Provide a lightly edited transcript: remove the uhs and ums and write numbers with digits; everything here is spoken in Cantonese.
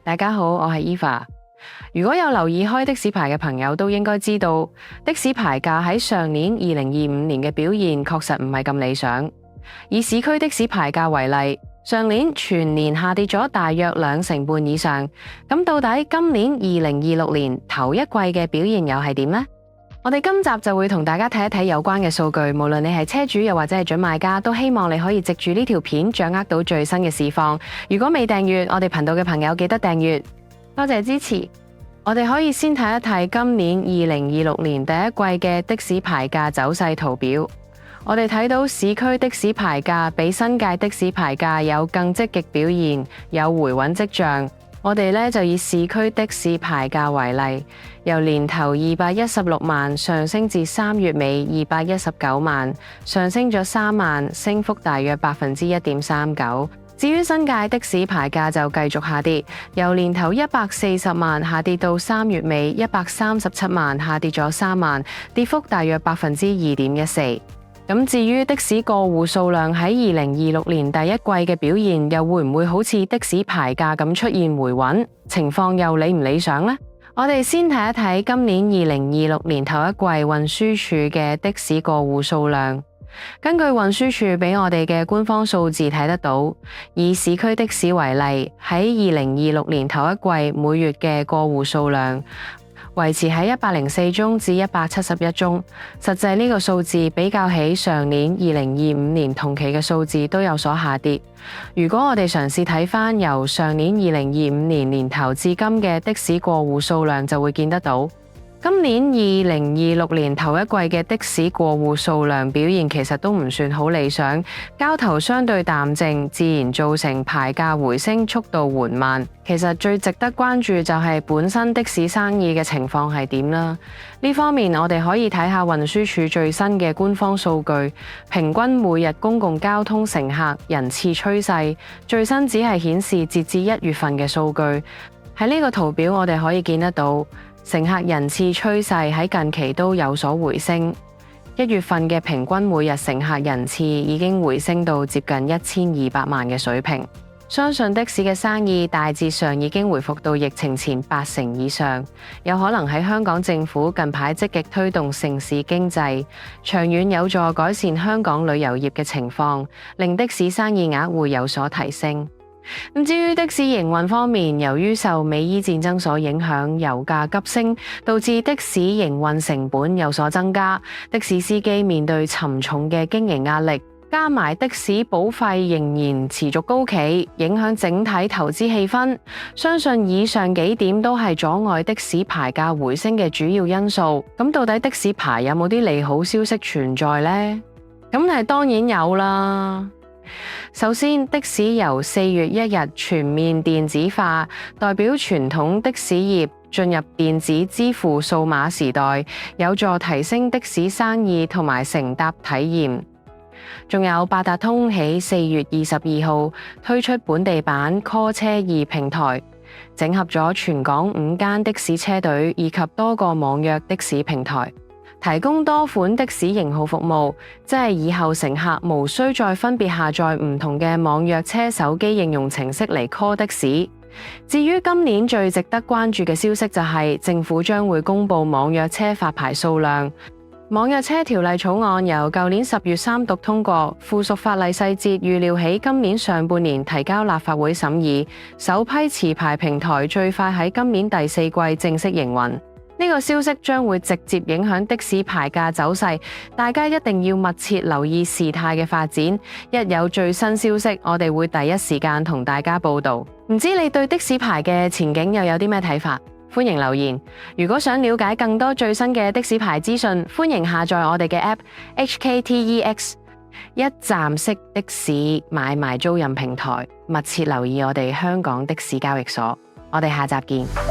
大家好，我係 Eva。如果有留意開的士牌嘅朋友都應該知道，的士牌價喺上年2025年嘅表現確實唔係咁理想。以市區的士牌價為例，上年全年下跌咗大約2成半以上。咁到底今年2026年頭一季嘅表現又係點呢？我哋今集就會同大家睇一睇有關嘅數據，無論你係車主又或者係準買家，都希望你可以藉住呢條片掌握到最新嘅市況。如果未訂閱我哋頻道嘅朋友，記得訂閱，多謝支持。我哋可以先睇一睇今年2026年第一季嘅的士牌價走勢圖表。我哋睇到市區的士牌價比新界的士牌價有更積極表現，有回穩跡象。我哋就以市區的士牌價為例，由年頭216萬上升至3月尾219萬，上升咗3萬，升幅大約1.39%。至於新界的士牌價就繼續下跌，由年頭140萬下跌到3月尾137萬，下跌咗3萬，跌幅大約2.14%。咁至於的士過戶數量喺2026年第一季嘅表現，又會唔會好似的士牌價咁出現回穩？情況又理唔理想呢？我哋先睇一睇今年2026年頭一季運輸署嘅的士過戶數量。根據運輸署俾我哋嘅官方數字睇得到，以市區的士為例，喺2026年頭一季每月嘅過戶數量維持喺104宗至171宗，實際呢個數字比較起上年2025年同期嘅數字都有所下跌。如果我哋嘗試睇返由上年2025年年頭至今嘅的士過戶數量，就會見得到今年2026年頭一季嘅的士過戶數量表現其實都唔算好理想，交投相對淡靜，自然造成牌價回升速度緩慢。其實最值得關注就係本身的士生意嘅情況係點啦。呢方面我哋可以睇下運輸署最新嘅官方數據，平均每日公共交通乘客人次趨勢，最新只係顯示截至1月份嘅數據。喺呢個圖表我哋可以見得到，乘客人次趨勢喺近期都有所回升，1月份嘅平均每日乘客人次已經回升到接近1200萬嘅水平。相信的士嘅生意大致上已經回復到疫情前80%以上，有可能喺香港政府近排積極推動城市經濟，長遠有助改善香港旅遊業嘅情況，令的士生意額會有所提升。至於的士營運方面，由於受美伊戰爭所影響，油價急升，導致的士營運成本有所增加，的士司機面對沉重嘅經營壓力，加埋的士保費仍然持續高企，影響整體投資氣氛。相信以上幾點都係阻礙的士牌價回升嘅主要因素。咁到底的士牌有冇啲利好消息存在呢？咁係當然有啦。首先，的士由4月1日全面電子化，代表傳統的士業進入電子支付數碼時代，有助提升的士生意同埋乘搭體驗。仲有八達通喺4月22號推出本地版 Call 車易平台，整合咗全港5間的士車隊以及多個網約的士平台，提供多款的士型號服務，即係以後乘客無需再分別下載唔同嘅網約車手機應用程式嚟 call 的士。至於今年最值得關注嘅消息就係政府將會公布網約車發牌數量。網約車條例草案由舊年10月3讀通過，附屬法例細節預料喺今年上半年提交立法會審議，首批持牌平台最快喺今年第4季正式營運。呢個消息將會直接影響的士牌價走勢，大家一定要密切留意事態嘅發展。一有最新消息，我哋會第一時間同大家報道。唔知你對的士牌嘅前景又有啲咩睇法？歡迎留言。如果想了解更多最新嘅的士牌資訊，歡迎下載我哋嘅 App HKTEX， 一站式的士買賣租賃平台。密切留意我哋香港的士交易所。我哋下集見。